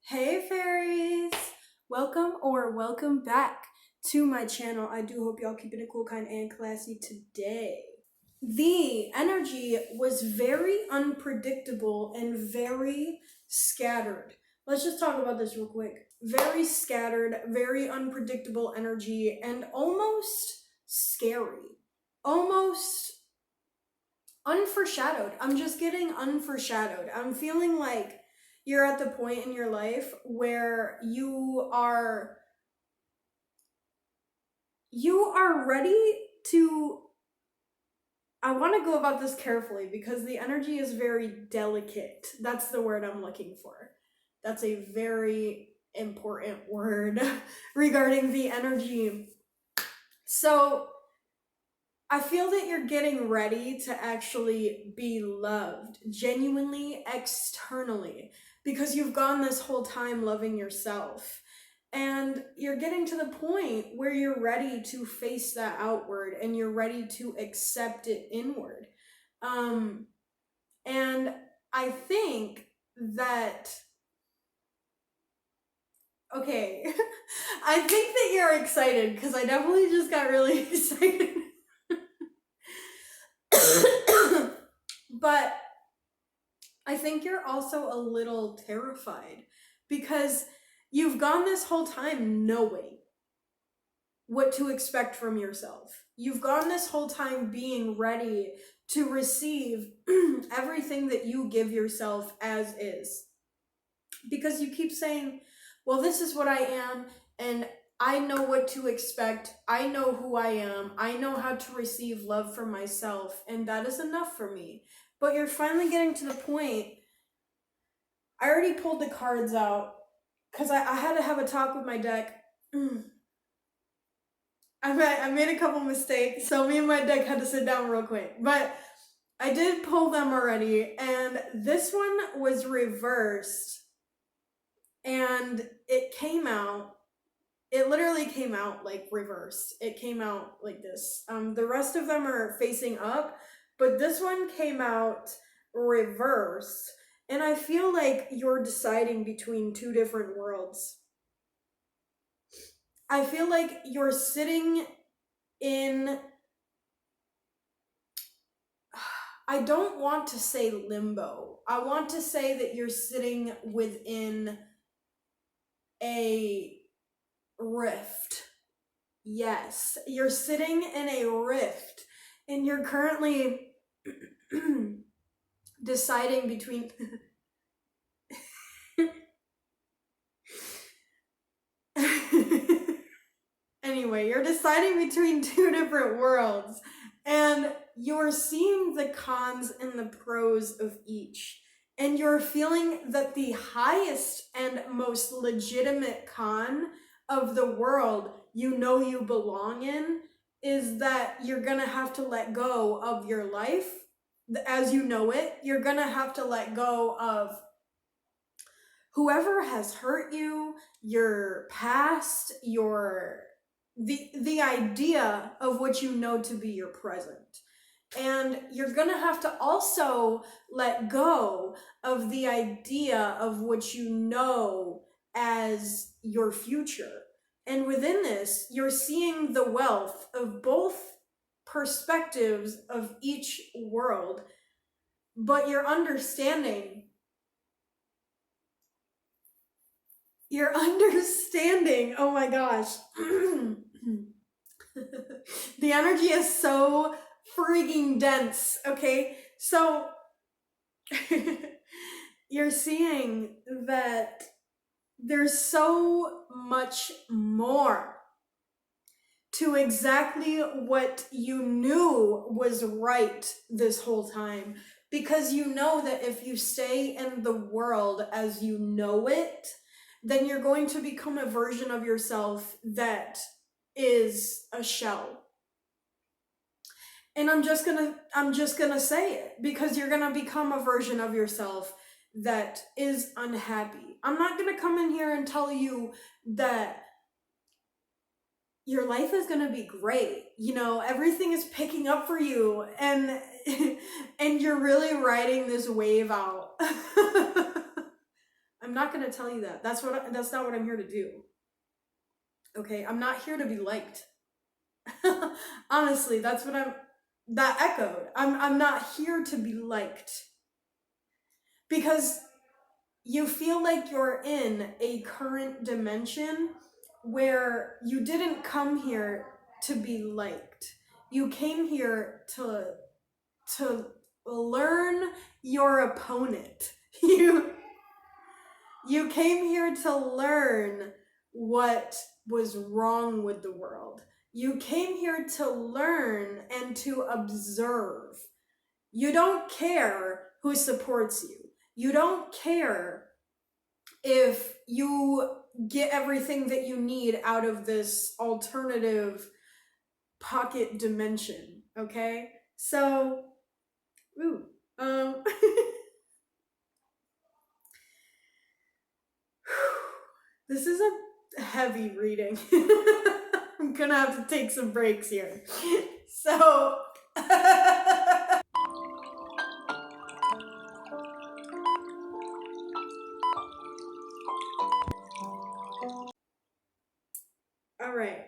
Hey fairies! Welcome back to my channel. I do hope y'all keeping it cool, kind, and classy today. The energy was very unpredictable and very scattered. Let's just talk about this real quick. Very scattered, very unpredictable energy, and almost scary. Almost unforeshadowed. I'm just getting unforeshadowed. I'm feeling like you're at the point in your life where you are ready to, I want to go about this carefully because the energy is very delicate. That's the word I'm looking for. That's a very important word regarding the energy. So I feel that you're getting ready to actually be loved genuinely, externally, because you've gone this whole time loving yourself. And you're getting to the point where you're ready to face that outward and you're ready to accept it inward. And I think that, okay, I think that you're excited because I definitely just got really excited. But I think you're also a little terrified because you've gone this whole time knowing what to expect from yourself. You've gone this whole time being ready to receive everything that you give yourself as is. Because you keep saying, well, this is what I am, and I know what to expect. I know who I am. I know how to receive love from myself, and that is enough for me. But you're finally getting to the point. I already pulled the cards out because I had to have a talk with my deck. I made a couple mistakes, so me and my deck had to sit down real quick. But I did pull them already, and this one was reversed, and it literally came out like reversed. It came out like this. The rest of them are facing up, but this one came out reversed. And I feel like you're deciding between two different worlds. I feel like you're sitting in, I don't want to say limbo. I want to say that you're sitting within a rift. Yes, you're sitting in a rift, and you're currently deciding between anyway, you're deciding between two different worlds, and you're seeing the cons and the pros of each, and you're feeling that the highest and most legitimate con of the world you know you belong in is that you're gonna have to let go of your life as you know it. You're gonna have to let go of whoever has hurt you, your past, the idea of what you know to be your present. And you're gonna have to also let go of the idea of what you know as your future. And within this, you're seeing the wealth of both perspectives of each world, but you're understanding, oh my gosh. The energy is so freaking dense, okay? So you're seeing that there's so much more to exactly what you knew was right this whole time, because you know that if you stay in the world as you know it, then you're going to become a version of yourself that is a shell. And I'm just gonna say it, because you're gonna become a version of yourself that is unhappy. I'm not gonna come in here and tell you that your life is gonna be great. You know, everything is picking up for you, and and you're really riding this wave out. I'm not going to tell you that. That's not what I'm here to do. Okay? I'm not here to be liked. Honestly, that echoed. I'm not here to be liked. Because you feel like you're in a current dimension where you didn't come here to be liked. You came here to learn your opponent. You came here to learn what was wrong with the world. You came here to learn and to observe. You don't care who supports you. You don't care if you get everything that you need out of this alternative pocket dimension, okay? So, this is a heavy reading. I'm gonna have to take some breaks here. So, all right.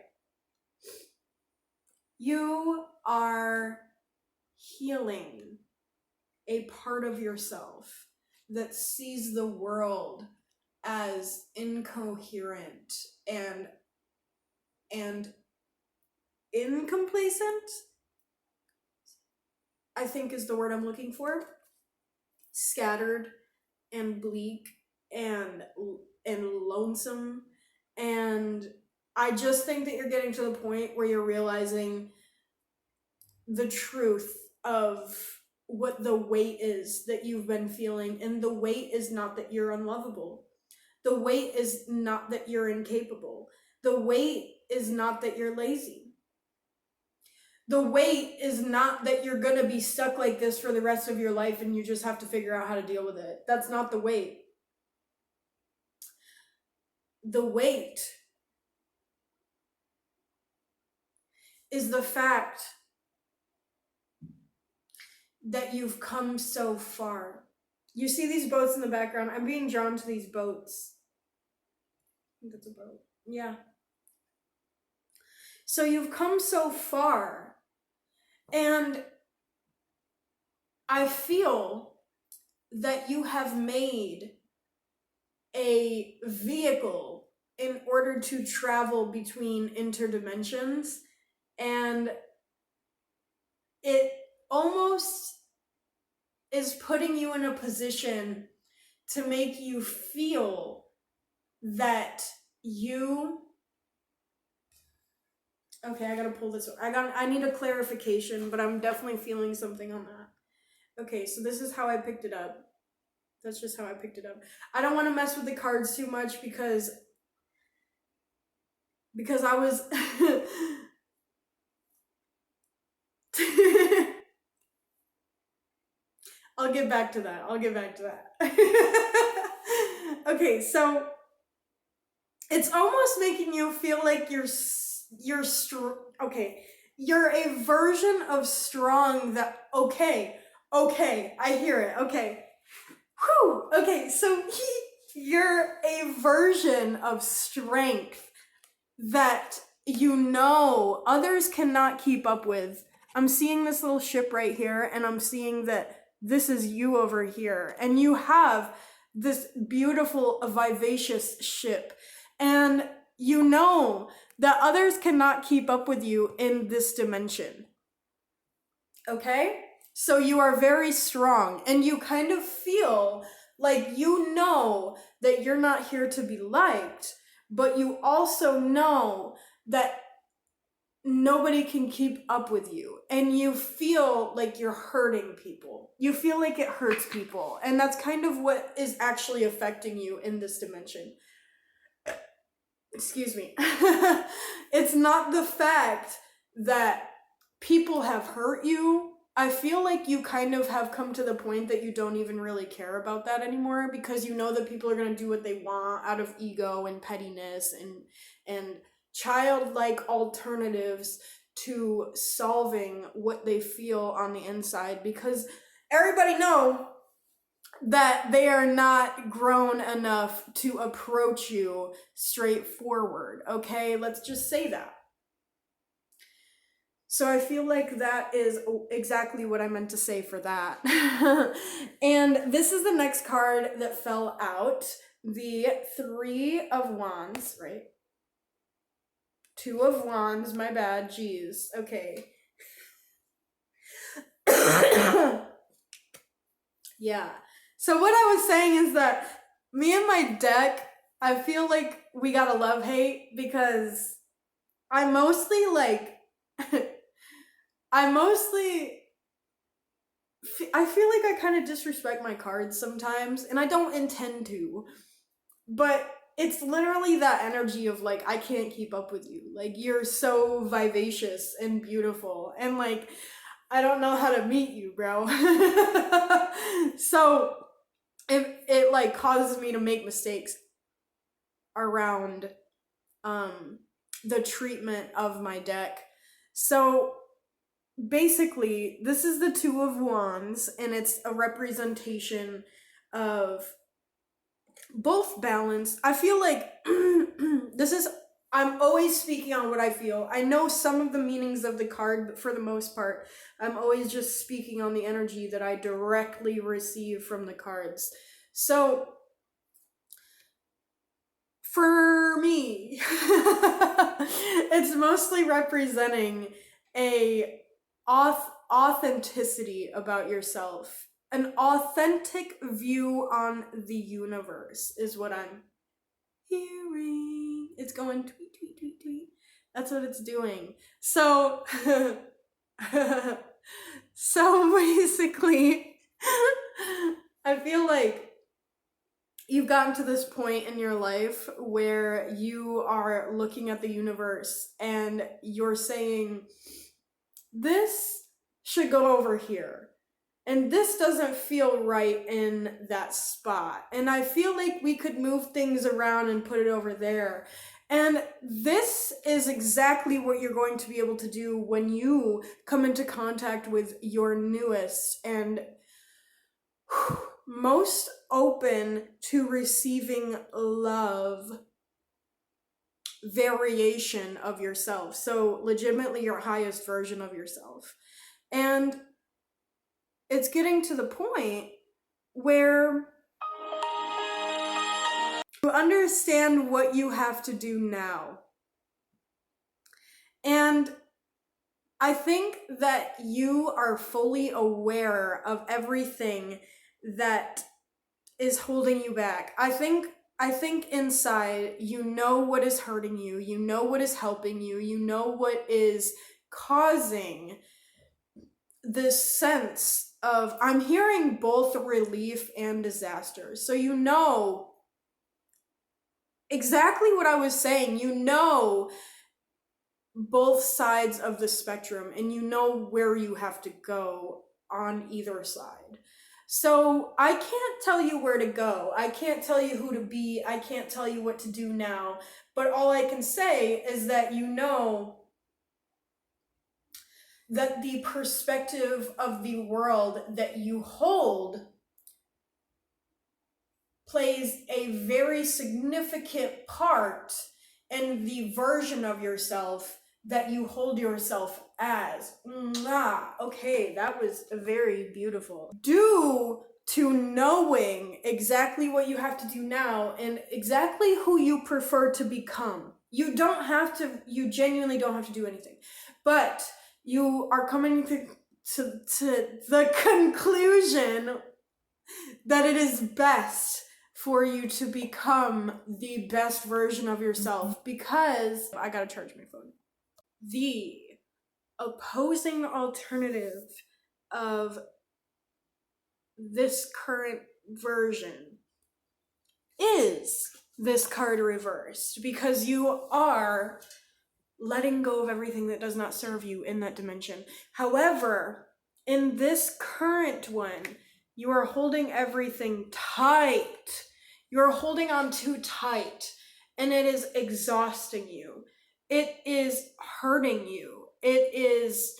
You are healing a part of yourself that sees the world as incoherent and incomplacent, I think is the word I'm looking for. Scattered and bleak and lonesome. And I just think that you're getting to the point where you're realizing the truth of what the weight is that you've been feeling. And the weight is not that you're unlovable. The weight is not that you're incapable. The weight is not that you're lazy. The weight is not that you're gonna be stuck like this for the rest of your life and you just have to figure out how to deal with it. That's not the weight. The weight is the fact that you've come so far. You see these boats in the background? I'm being drawn to these boats. I think that's a boat. Yeah. So you've come so far, and I feel that you have made a vehicle in order to travel between interdimensions, and it almost is putting you in a position to make you feel that you... Okay, I gotta pull this. I need a clarification, but I'm definitely feeling something on that. Okay, so this is how I picked it up. That's just how I picked it up. I don't want to mess with the cards too much because I was I'll get back to that. Okay, so it's almost making you feel like you're a version of strong that okay, I hear it. Okay. Whew. Okay, so you're a version of strength that others cannot keep up with. I'm seeing this little ship right here, and I'm seeing that this is you over here, and you have this beautiful, vivacious ship, and you know that others cannot keep up with you in this dimension. Okay? So you are very strong, and you kind of feel like you know that you're not here to be liked, but you also know that nobody can keep up with you, and you feel like you're hurting people. You feel like it hurts people, and that's kind of what is actually affecting you in this dimension. Excuse me. It's not the fact that people have hurt you. I feel like you kind of have come to the point that you don't even really care about that anymore, because you know that people are going to do what they want out of ego and pettiness and childlike alternatives to solving what they feel on the inside, because everybody that they are not grown enough to approach you straightforward. Okay, let's just say that. So I feel like that is exactly what I meant to say for that. And this is the next card that fell out. The Three of Wands, right? Two of Wands, my bad, jeez. Okay. Yeah. So what I was saying is that me and my deck, I feel like we got a love-hate because I mostly like I feel like I kind of disrespect my cards sometimes, and I don't intend to, but it's literally that energy of like, I can't keep up with you. Like, you're so vivacious and beautiful, and like, I don't know how to meet you, bro. So it like causes me to make mistakes around the treatment of my deck. So basically, this is the Two of Wands, and it's a representation of both balance. I feel like I'm always speaking on what I feel. I know some of the meanings of the card, but for the most part, I'm always just speaking on the energy that I directly receive from the cards. So, for me, it's mostly representing a authenticity about yourself. An authentic view on the universe is what I'm hearing. It's going tweet, tweet, tweet, tweet. That's what it's doing. So, so basically, I feel like you've gotten to this point in your life where you are looking at the universe and you're saying, this should go over here. And this doesn't feel right in that spot. And I feel like we could move things around and put it over there. And this is exactly what you're going to be able to do when you come into contact with your newest and most open to receiving love variation of yourself. So legitimately your highest version of yourself. And it's getting to the point where you understand what you have to do now. And I think that you are fully aware of everything that is holding you back. I think inside you know what is hurting you, you know what is helping you, you know what is causing this sense of, I'm hearing both relief and disaster. So you know exactly what I was saying. You know both sides of the spectrum, and you know where you have to go on either side. So I can't tell you where to go. I can't tell you who to be. I can't tell you what to do now. But all I can say is that you know that the perspective of the world that you hold plays a very significant part in the version of yourself that you hold yourself as. Okay, that was very beautiful. Due to knowing exactly what you have to do now and exactly who you prefer to become, you genuinely don't have to do anything. But you are coming to the conclusion that it is best for you to become the best version of yourself, because I gotta charge my phone. The opposing alternative of this current version is this card reversed, because you are letting go of everything that does not serve you in that dimension. However, in this current one, you are holding everything tight. You're holding on too tight, and it is exhausting you. It is hurting you. It is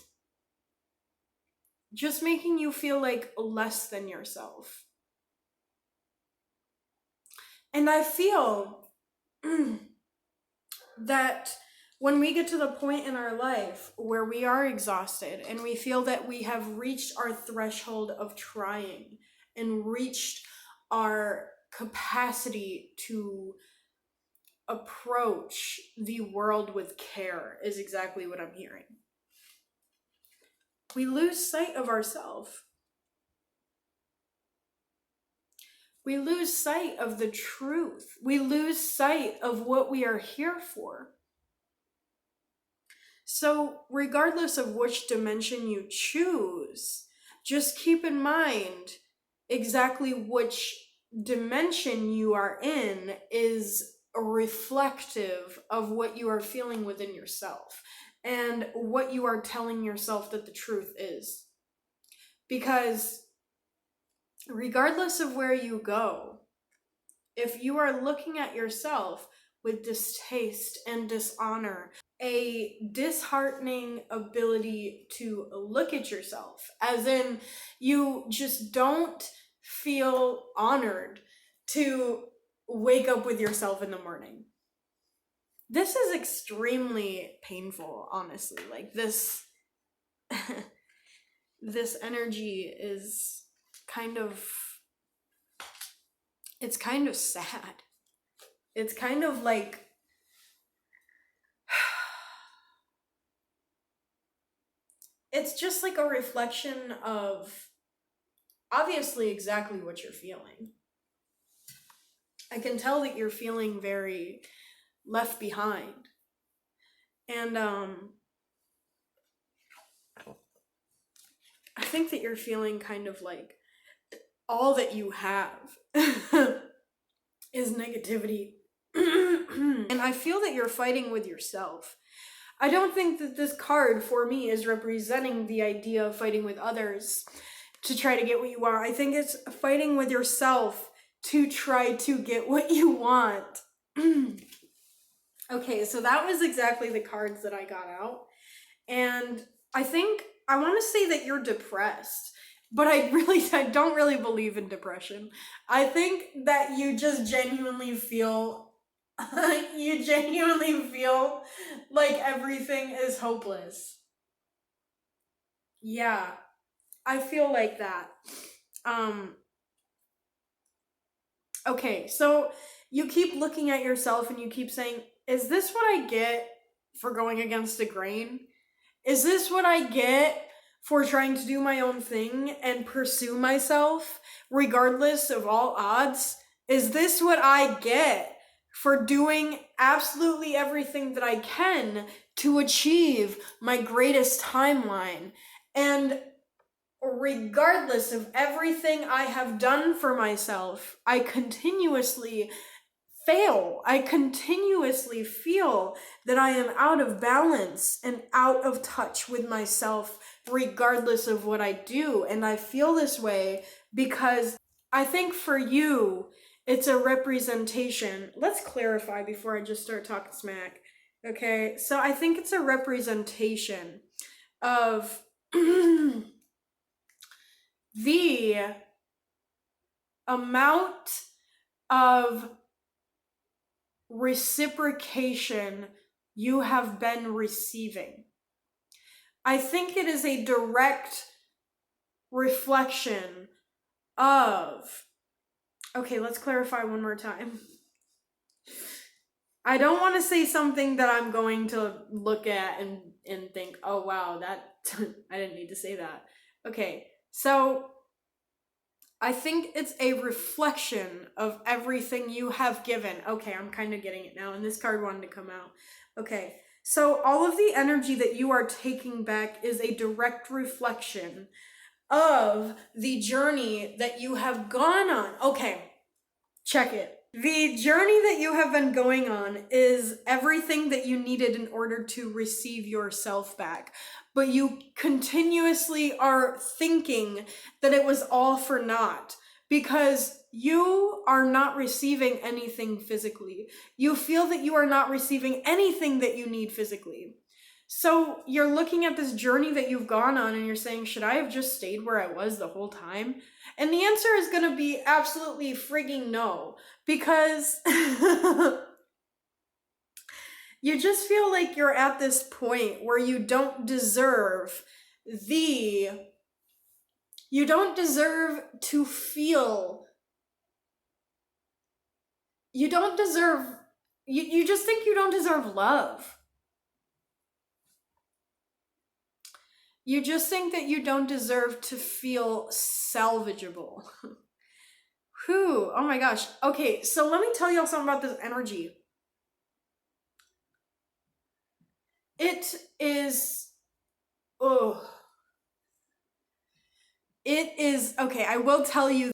just making you feel like less than yourself. And I feel that when we get to the point in our life where we are exhausted and we feel that we have reached our threshold of trying and reached our capacity to approach the world with care, is exactly what I'm hearing. We lose sight of ourselves. We lose sight of the truth. We lose sight of what we are here for. So, regardless of which dimension you choose, just keep in mind exactly which dimension you are in is reflective of what you are feeling within yourself and what you are telling yourself that the truth is. Because regardless of where you go, if you are looking at yourself with distaste and dishonor, a disheartening ability to look at yourself, as in you just don't feel honored to wake up with yourself in the morning. This is extremely painful, honestly. Like this this energy is kind of, it's kind of sad. It's kind of like it's just like a reflection of obviously exactly what you're feeling. I can tell that you're feeling very left behind. And I think that you're feeling kind of like all that you have is negativity. And I feel that you're fighting with yourself. I don't think that this card for me is representing the idea of fighting with others to try to get what you want. I think it's fighting with yourself to try to get what you want. Okay, so that was exactly the cards that I got out. And I think I want to say that you're depressed, but I don't really believe in depression. I think that you just genuinely feel you genuinely feel like everything is hopeless. Yeah, I feel like that. Okay, so you keep looking at yourself and you keep saying, is this what I get for going against the grain? Is this what I get for trying to do my own thing and pursue myself regardless of all odds? Is this what I get for doing absolutely everything that I can to achieve my greatest timeline? And regardless of everything I have done for myself, I continuously fail. I continuously feel that I am out of balance and out of touch with myself, regardless of what I do. And I feel this way because I think for you, it's a representation. Let's clarify before I just start talking smack. Okay, so I think it's a representation of the amount of reciprocation you have been receiving. I think it is a direct reflection of, okay, let's clarify one more time. I don't want to say something that I'm going to look at and think, oh wow, that I didn't need to say that. Okay, so I think it's a reflection of everything you have given. Okay, I'm kind of getting it now, and this card wanted to come out. Okay, so all of the energy that you are taking back is a direct reflection of the journey that you have gone on. Okay, check it. The journey that you have been going on is everything that you needed in order to receive yourself back. But you continuously are thinking that it was all for naught because you are not receiving anything physically. You feel that you are not receiving anything that you need physically. So you're looking at this journey that you've gone on and you're saying, should I have just stayed where I was the whole time? And the answer is going to be absolutely frigging no, because you just feel like you're at this point where you don't deserve to feel, you don't deserve, you just think you don't deserve love. You just think that you don't deserve to feel salvageable. Whew, oh my gosh. Okay, so let me tell y'all something about this energy. It is, oh, it is, okay, I will tell you,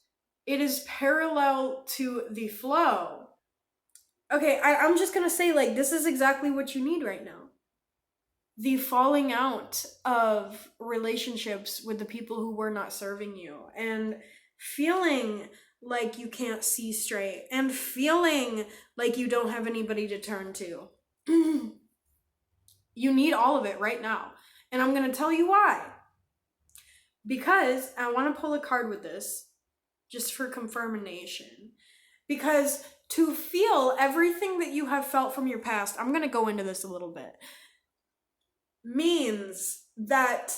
it is parallel to the flow. Okay, I'm just gonna say, like, this is exactly what you need right now. The falling out of relationships with the people who were not serving you, and feeling like you can't see straight, and feeling like you don't have anybody to turn to. You need all of it right now. And I'm going to tell you why. Because I want to pull a card with this, just for confirmation. Because to feel everything that you have felt from your past, I'm going to go into this a little bit, means that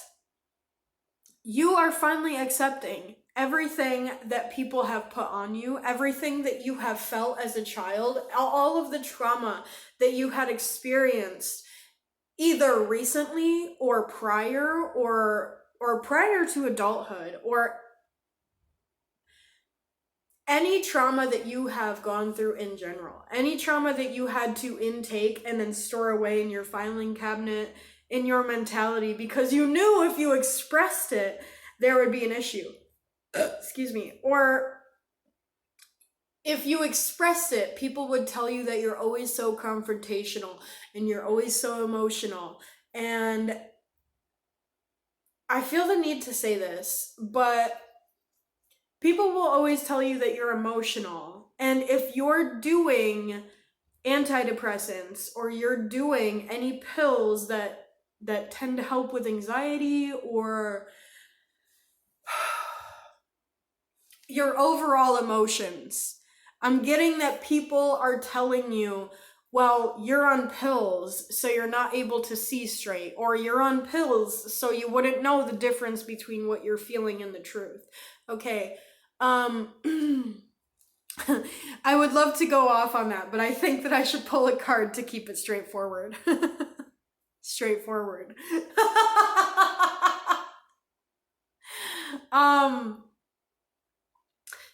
you are finally accepting everything that people have put on you, everything that you have felt as a child, all of the trauma that you had experienced either recently or prior, or prior to adulthood, or any trauma that you have gone through in general, any trauma that you had to intake and then store away in your filing cabinet, in your mentality, because you knew if you expressed it, there would be an issue. Excuse me. Or if you expressed it, people would tell you that you're always so confrontational and you're always so emotional. And I feel the need to say this, but people will always tell you that you're emotional. And if you're doing antidepressants, or you're doing any pills that tend to help with anxiety, or your overall emotions, I'm getting that people are telling you, well, you're on pills, so you're not able to see straight, or you're on pills, so you wouldn't know the difference between what you're feeling and the truth. Okay, I would love to go off on that, but I think that I should pull a card to keep it straightforward. Straightforward.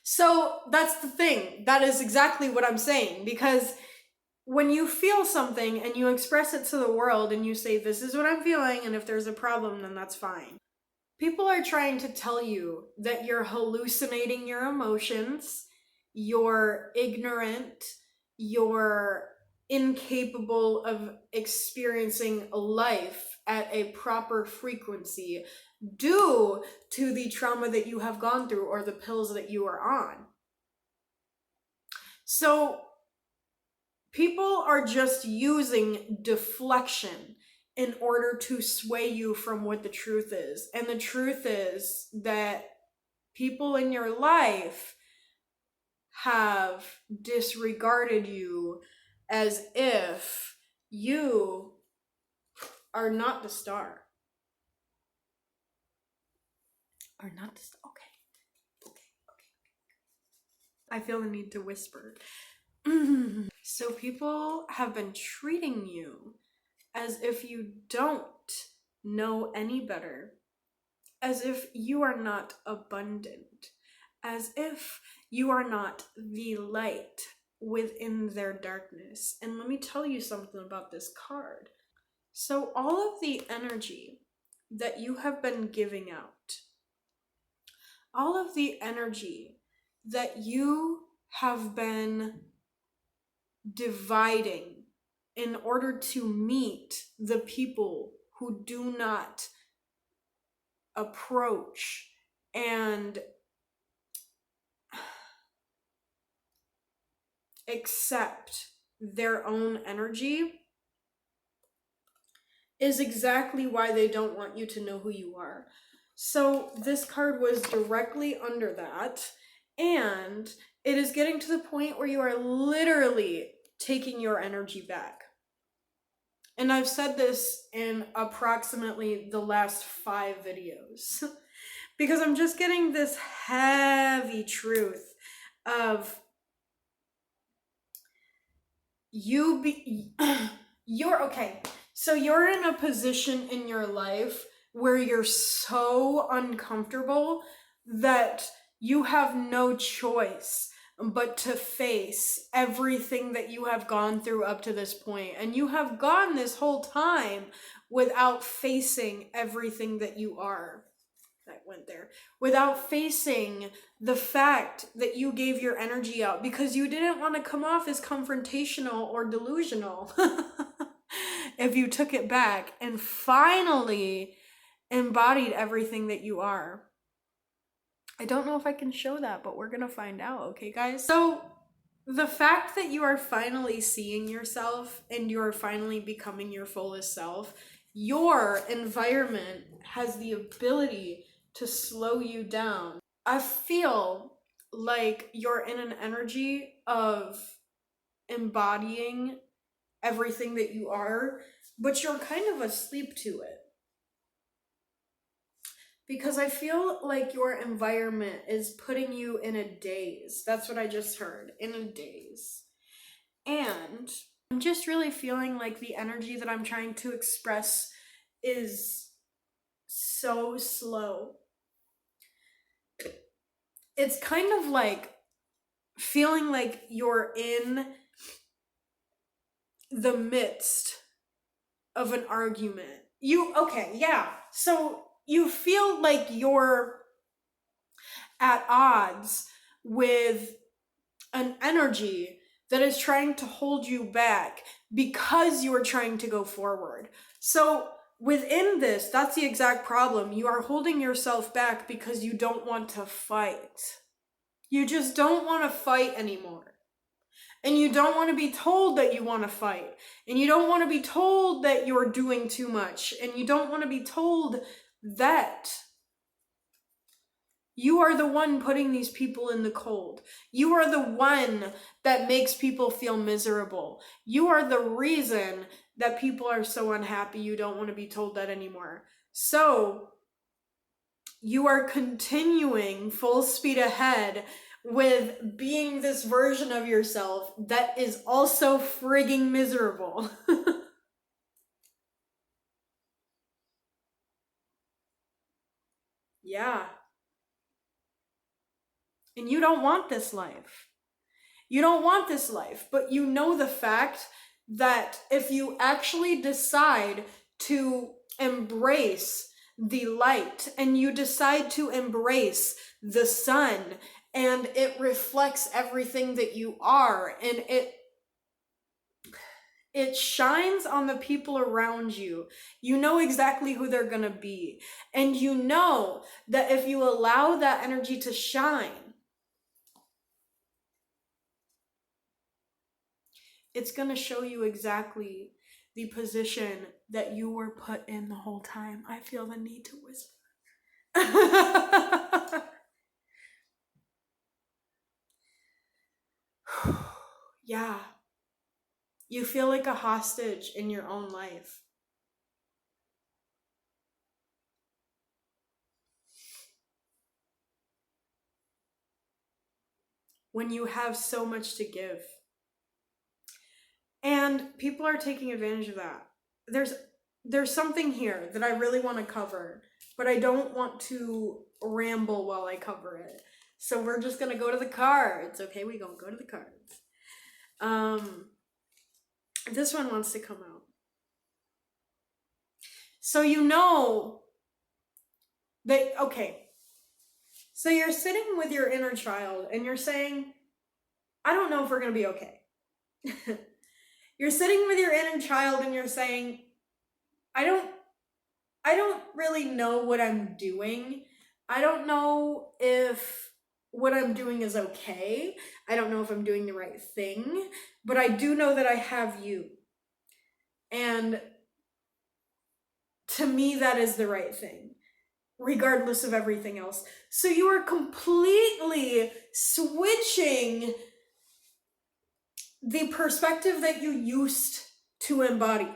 So that's the thing. That is exactly what I'm saying, because when you feel something and you express it to the world and you say, this is what I'm feeling, and if there's a problem, then that's fine. People are trying to tell you that you're hallucinating your emotions, you're ignorant, you're incapable of experiencing life at a proper frequency due to the trauma that you have gone through or the pills that you are on. So people are just using deflection in order to sway you from what the truth is. And the truth is that people in your life have disregarded you as if you are not the star. Are not the star. Okay. I feel the need to whisper. So people have been treating you as if you don't know any better, as if you are not abundant, as if you are not the light within their darkness. And let me tell you something about this card. So all of the energy that you have been giving out, all of the energy that you have been dividing in order to meet the people who do not approach and accept their own energy, is exactly why they don't want you to know who you are. So this card was directly under that, and it is getting to the point where you are literally taking your energy back. And I've said this in approximately the last 5 videos because I'm just getting this heavy truth of you're okay. So you're in a position in your life where you're so uncomfortable that you have no choice but to face everything that you have gone through up to this point. And you have gone this whole time without facing everything that you are. That went there. Without facing the fact that you gave your energy out because you didn't want to come off as confrontational or delusional. If you took it back and finally embodied everything that you are. I don't know if I can show that, but we're gonna find out, okay, guys? So the fact that you are finally seeing yourself and you're finally becoming your fullest self, your environment has the ability to slow you down. I feel like you're in an energy of embodying everything that you are, but you're kind of asleep to it. Because I feel like your environment is putting you in a daze. That's what I just heard, in a daze. And I'm just really feeling like the energy that I'm trying to express is so slow. It's kind of like feeling like you're in the midst of an argument. So you feel like you're at odds with an energy that is trying to hold you back because you are trying to go forward. So within this, that's the exact problem. You are holding yourself back because you don't want to fight. You just don't want to fight anymore. And you don't want to be told that you want to fight. And you don't want to be told that you're doing too much. And you don't want to be told that you are the one putting these people in the cold. You are the one that makes people feel miserable. You are the reason that people are so unhappy. You don't want to be told that anymore. So you are continuing full speed ahead with being this version of yourself that is also frigging miserable. Yeah. And you don't want this life. You don't want this life, but you know the fact that if you actually decide to embrace the light and you decide to embrace the sun and it reflects everything that you are and it shines on the people around you. You know exactly who they're going to be. And you know that if you allow that energy to shine, it's going to show you exactly the position that you were put in the whole time. I feel the need to whisper. Yeah. You feel like a hostage in your own life. When you have so much to give. And people are taking advantage of that. There's something here that I really want to cover, but I don't want to ramble while I cover it. So we're just gonna go to the cards. Okay, we gonna go to the cards. This one wants to come out. So you know that, okay. So you're sitting with your inner child and you're saying, I don't know if we're gonna be okay. You're sitting with your inner child and you're saying, I don't really know what I'm doing. I don't know if what I'm doing is okay. I don't know if I'm doing the right thing, but I do know that I have you. And to me, that is the right thing, regardless of everything else. So you are completely switching the perspective that you used to embody.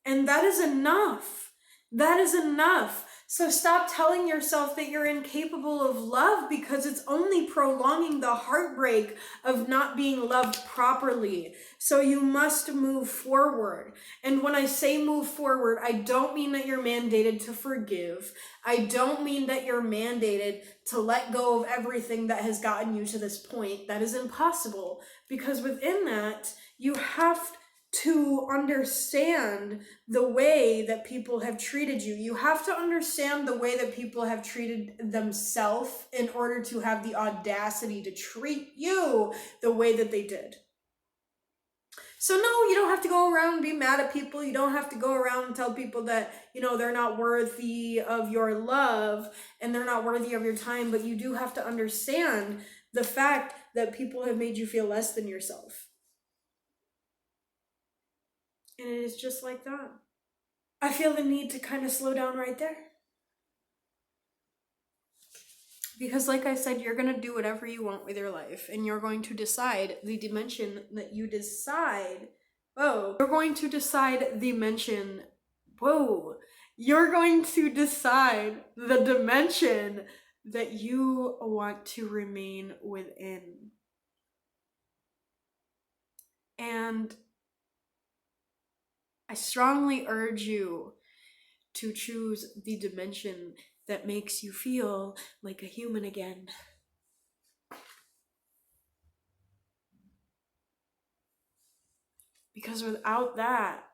And that is enough. That is enough. So stop telling yourself that you're incapable of love, because it's only prolonging the heartbreak of not being loved properly. So you must move forward. And when I say move forward, I don't mean that you're mandated to forgive. I don't mean that you're mandated to let go of everything that has gotten you to this point. That is impossible, because within that, you have to understand the way that people have treated you. You have to understand the way that people have treated themselves in order to have the audacity to treat you the way that they did. So no, you don't have to go around and be mad at people. You don't have to go around and tell people that, they're not worthy of your love and they're not worthy of your time. But you do have to understand the fact that people have made you feel less than yourself. And it is just like that. I feel the need to kind of slow down right there. Because like I said, you're going to do whatever you want with your life. And you're going to decide the dimension that you decide. Whoa. You're going to decide the dimension. Whoa. You're going to decide the dimension that you want to remain within. And I strongly urge you to choose the dimension that makes you feel like a human again. Because without that,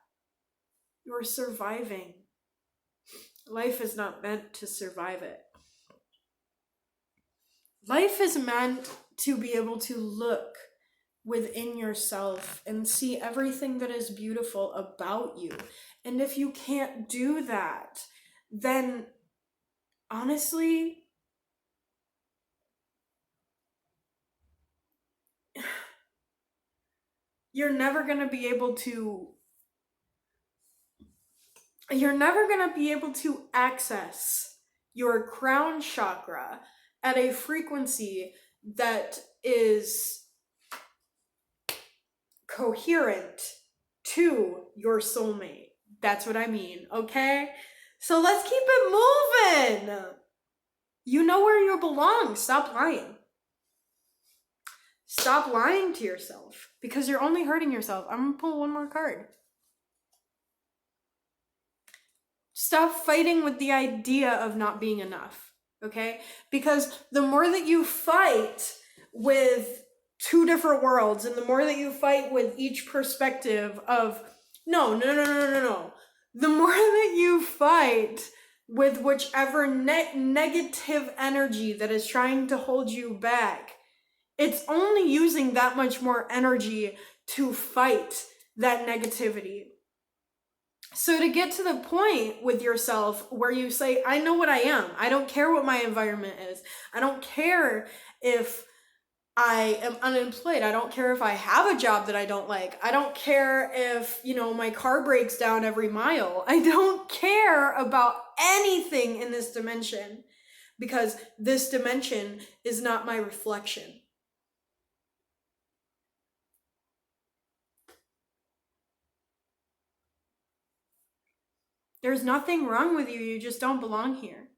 you're surviving. Life is not meant to survive it. Life is meant to be able to look within yourself and see everything that is beautiful about you. And if you can't do that, then honestly, you're never going to be able to access your crown chakra at a frequency that is coherent to your soulmate. That's what I mean, okay? So let's keep it moving. You know where you belong. Stop lying. Stop lying to yourself, because you're only hurting yourself. I'm gonna pull one more card. Stop fighting with the idea of not being enough, okay? Because the more that you fight with two different worlds, and the more that you fight with each perspective of, no, the more that you fight with whichever negative energy that is trying to hold you back, it's only using that much more energy to fight that negativity. So to get to the point with yourself where you say, I know what I am. I don't care what my environment is. I don't care if I am unemployed. I don't care if I have a job that I don't like. I don't care if, my car breaks down every mile. I don't care about anything in this dimension, because this dimension is not my reflection. There's nothing wrong with you. You just don't belong here.